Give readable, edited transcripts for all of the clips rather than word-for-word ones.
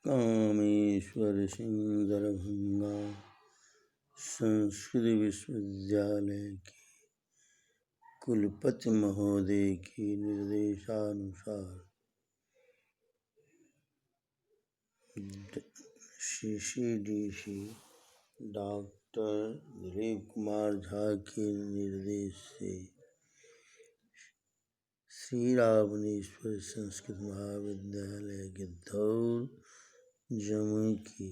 कामेश्वर सिंह दरभंगा संस्कृत विश्वविद्यालय के कुलपति महोदय के निर्देशानुसार CCDC डॉक्टर दिलीप कुमार झा के निर्देश से श्री रावणेश्वर संस्कृत महाविद्यालय के धौल जमुई की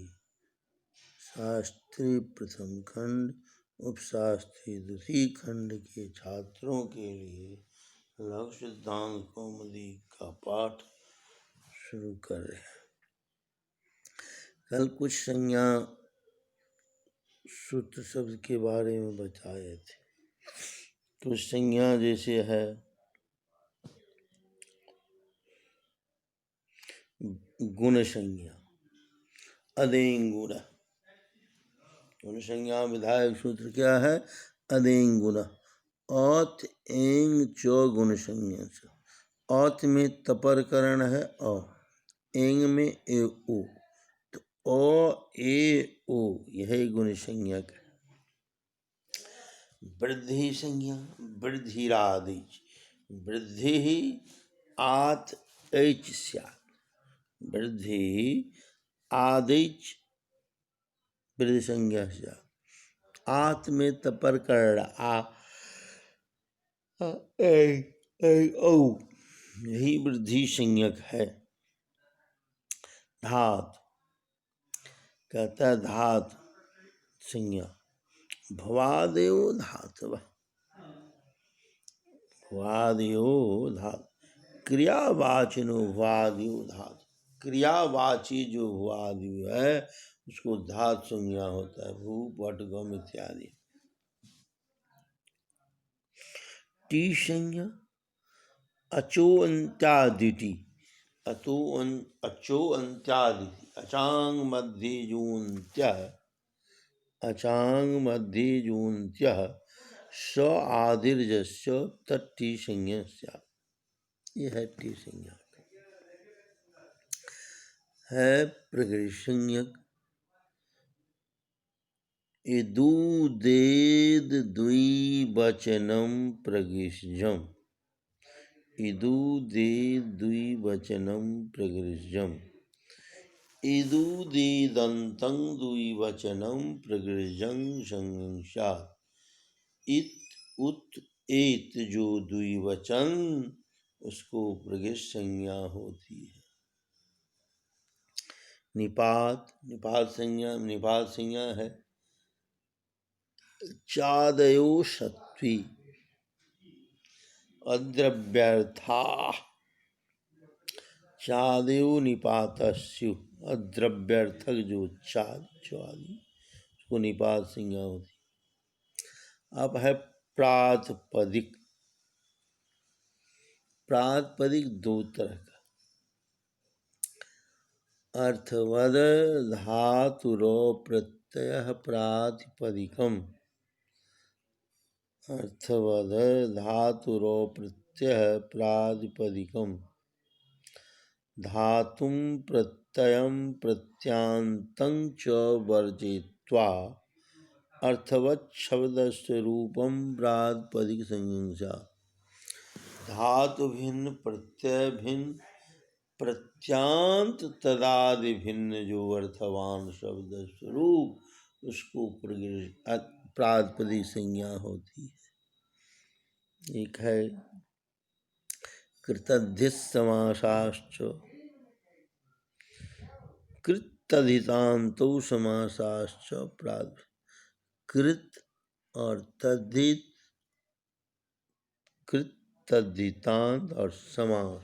शास्त्री प्रथम खंड उपशास्त्री द्वितीय खंड के छात्रों के लिए लघु सिद्धांत कौमुदी का पाठ शुरू कर रहे हैं। कल कुछ संज्ञा सूत्र शब्द के बारे में बताए थे। कुछ संज्ञा जैसे है गुण संज्ञा, अदेंग गुण। गुण संज्ञा विधायक सूत्र क्या है? अदेंग गुण। औत एंग चो गुण संज्ञा से। औत में तपरकरण है औ, एंग में ए ओ, तो ओ ए ओ यही गुण संज्ञा है। वृद्धि संज्ञा वृद्धिरादिच, वृद्धि ही आत ऐच स्यात्, वृद्धि आदिच वृद्धि संज्ञा से। आत में तपर कर आ औ यही वृद्धि संज्ञक है। धात कहता है धात संज्ञा भवादेव धातव, भवादेव धात। क्रियावाचिनो भवादेव धात, क्रियावाची जो भवादेव है उसको धात संज्ञा होता है। भू पट गम इत्यादि। टी संज्ञा अचो अंत्यादिति, अचो अंत्यादिति, अचांग मध्य जून्त्य, अचांग मध्य जून्त्य स आदिर्जस्य तट्टी संज्ञा स्यात्। यह है टी संज्ञा है। प्रकृति संज्ञक इदुदेद द्विवचनम प्रगिशजम, इदुदेद द्विवचनम प्रगिशजम, इदुदेदन्तं द्विवचनम प्रगिशजं संज्ञा। इत उत एत जो द्विवचन उसको प्रगिश संज्ञा होती है। निपात निपात संज्ञा है चादयो सत्वी अद्रव्यर्था, चादयो निपातस्यु अद्रव्यर्थक जो चाद चादी उसको निपात संज्ञा होती। अब है प्रातिपदिक। प्रातिपदिक दो तरह का। अर्थवद धातुरो प्रत्यय प्रातिपदिकम, अर्थवद धातुरो प्रत्यय प्रातिपदिकम, धातुम प्रत्ययम प्रत्यांतं च वर्जयित्वा अर्थवत् शब्दस्य रूपम प्रातिपदिक संज्ञा। धातु भिन्न प्रत्यय भिन्न प्रत्यांत तदादि भिन्न जो अर्थवान शब्द स्वरूप उसको प्रातिपदिक संज्ञा होती है। एक है कृतधित समासाश्च, कृतधितान्तो समासाश्च प्रातिपदिक। कृत और तद्धित, कृत तद्धितांत और समास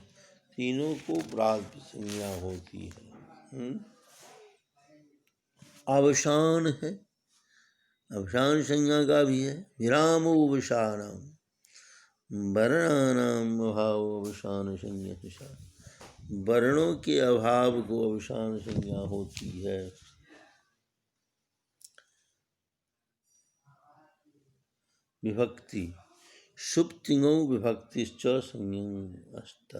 तीनों को प्रातिपदिक संज्ञा होती है। अवसान है, अवसान संज्ञा का भी है। विरामोवसानम वर्णानाम अभाव अवसान संज्ञा के साथ वर्णों के अभाव को अवसान संज्ञा होती है। विभक्ति सुप्तिङो विभक्तिश्च संज्ञा अस्त,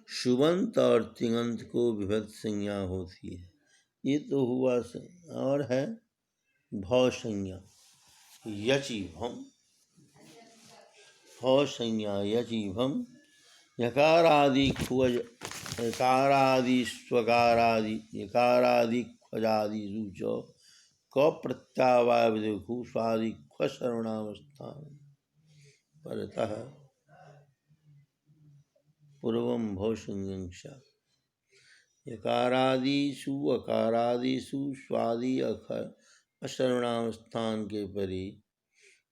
शुभंत और तिङंत को विभक्त संज्ञा होती है। ये तो हुआ और है भव संज्ञा यचि भम, भव संज्ञा यचि भम, यकारादि खुवज, यकारादि स्वकारादि, यकारादि ख्वजादि सूचो क प्रत्यावाय विदुखु स्वादि ख्व सर्वणावस्थान परतः पूर्वम भव संज्ञा। यकारादिषु अकारादिषु स्वादि अशरणावस्थान के परि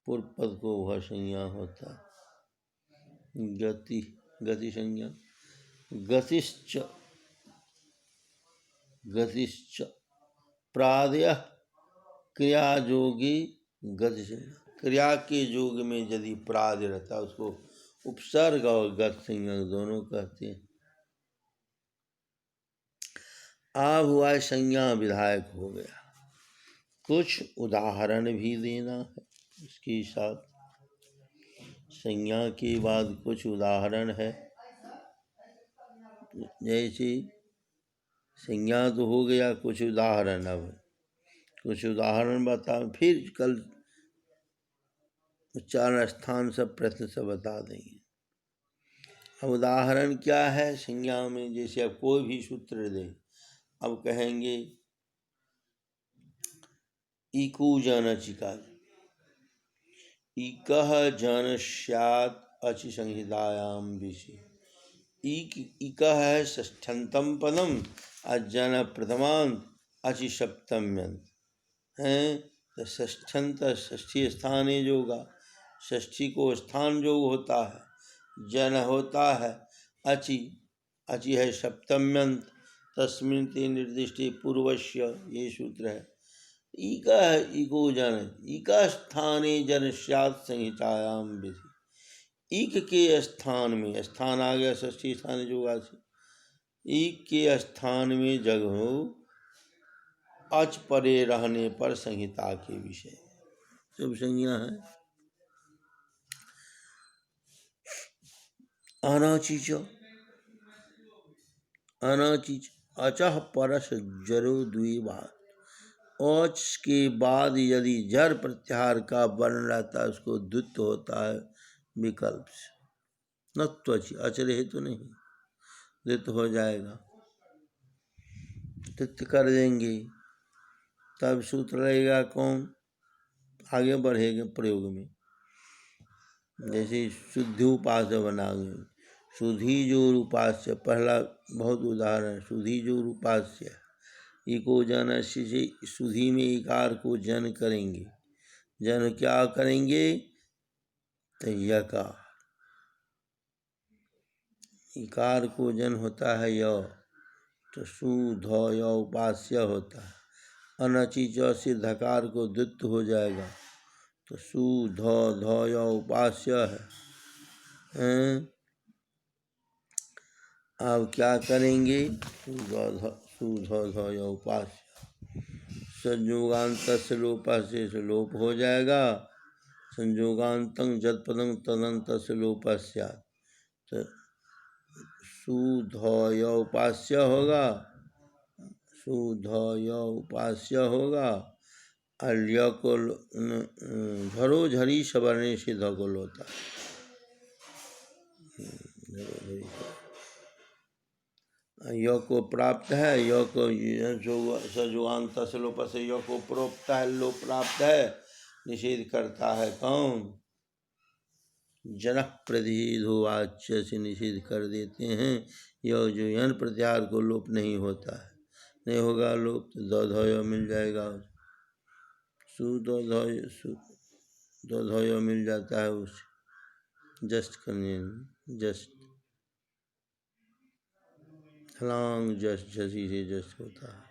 पूर्व पद को भव संज्ञा होता। गति गति संज्ञा गतिश्च, गतिश्च प्रादय क्रियायोगी गति संज्ञा। क्रिया के योग में यदि प्रादय रहता उसको उपसर्ग और गति संज्ञा दोनों कहते हैं। आब हुआ संज्ञा विधायक हो गया। कुछ उदाहरण भी देना है इसके साथ। संज्ञा के बाद कुछ उदाहरण है, जैसे संज्ञा तो हो गया, कुछ उदाहरण। अब कुछ उदाहरण बता, फिर कल उच्चारण स्थान सब प्रश्न से बता देंगे। अब उदाहरण क्या है संज्ञा में, जैसे अब कोई भी सूत्र दे, अब कहेंगे इको जनचिका, इकः जन स्यात् अचि संहितायाम विषय। इकः है षष्ठ्यंतम पदम, अजन प्रथमांत अचि सप्तम्यंत है। षष्ठ्यंत षष्ठी स्थानीय जोगा, षष्ठी को स्थान जोग होता है, जन होता है, अचि अचि है सप्तम्यंत, तस्मिन् ते निर्दिष्टे पूर्वस्य, ये सूत्र है। ईका है इको जन, ईका स्थाने जन स्यात् संहितायाम विधि। ईक के स्थान में, स्थान आ गया षष्ठी स्थान जोगा से, ईक के स्थान में जगह हो अच परे रहने पर संहिता के विषय सब संज्ञा है। अनाचिच, अनाचिच अचह परस जरो द्विबाद, औच के बाद यदि जर प्रत्याहार का वर्ण रहता है उसको द्वित्व होता है विकल्प से। न त्वच अचरे तो नहीं, द्वित्व हो जाएगा, द्वित्व कर देंगे तब सूत्र रहेगा कौन, आगे बढ़ेगा प्रयोग में। जैसे शुद्धि उपास्य बनाएंगे, सुधी जो उपास्य, पहला बहुत उदाहरण, सुधी जो उपास्य, इको जन से सुधी में इकार को जन करेंगे, जन क्या करेंगे तो यकार, इकार को जन होता है य, तो सु ध य उपास्य होता है। अनचि च से धकार को द्वित्व हो जाएगा, तो सु ध ध य उपास्य है। अब क्या करेंगे, सु ध ध य उपास्य, संयोगांत से लोप से लोप हो जाएगा। संयोगांतं जत्पदं तदंत से लोप स्यात्, तो सु ध य उपास्य होगा, सु ध य उपास्य होगा, अल्य को झरो झरी सवर्ण से धगोल होता है। य को प्राप्त है, य को सजुआंत से लोप से य को प्रोक्त है, लोप प्राप्त है, निषेध करता है कौन, जनक प्रतिधोवाच्य से निषेध कर देते हैं। यह जो यन प्रत्याहार को लोप नहीं होता है, नहीं होगा लोप तो दधय मिल जाएगा, सु दधय मिल जाता है उस जस्ट करने में, जस्ट झलांग जस्ट झसी से जस्ट होता है,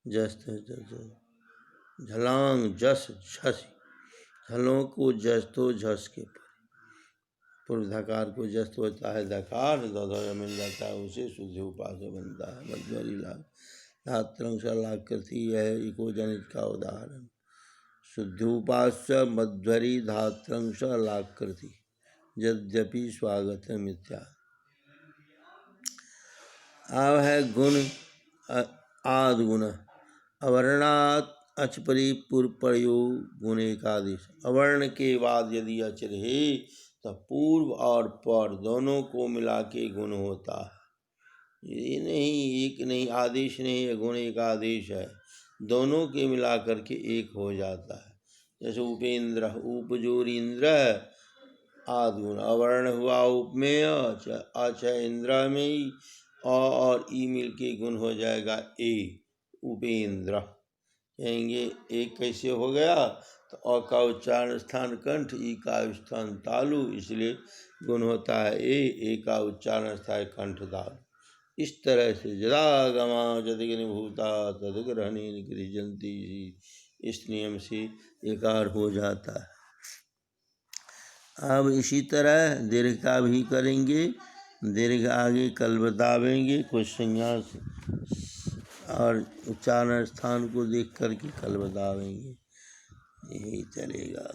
जस्ट झलांग जस झसी, झलों को जस तो झस के पूर्व धकार को जस्त होता है धकार, दधय मिल जाता है, उसे शुद्धि उपास्य बनता है। मध्वरी लाभ धात्रंश लाकृति है इको जनित का उदाहरण। शुद्धि उपास्य मध्वरी धात्रंश लाकृति यद्यपि स्वागत मिथ्या। अब है गुण आद गुण अवर्णात अच परी पूर्व प्रयोग गुण एकादेश। अवर्ण के बाद यदि अच रहे तो पूर्व और पर दोनों को मिला के गुण होता है। ये नहीं एक नहीं आदेश नहीं, गुण एक आदेश है, दोनों के मिला करके एक हो जाता है। जैसे उपेंद्र, उपजोर इंद्र आदि गुण, अवर्ण हुआ उपमेय, अच इंद्र में ही और ई मिल के गुण हो जाएगा ए, उपेंद्र कहेंगे। एक कैसे हो गया तो अ का उच्चारण स्थान कंठ, ई का स्थान तालु, इसलिए गुण होता है ए का उच्चारण स्थान कंठ तालु। इस तरह से जदागमा जदगिन भूता तदग्रहणी गृहजंती, इस नियम से एकार हो जाता है। अब इसी तरह दीर्घ का भी करेंगे। दीर्घ आगे कल बतावेंगे, कुछ संज्ञा और उच्चारण स्थान को देख करके कल बतावेंगे। यही चलेगा।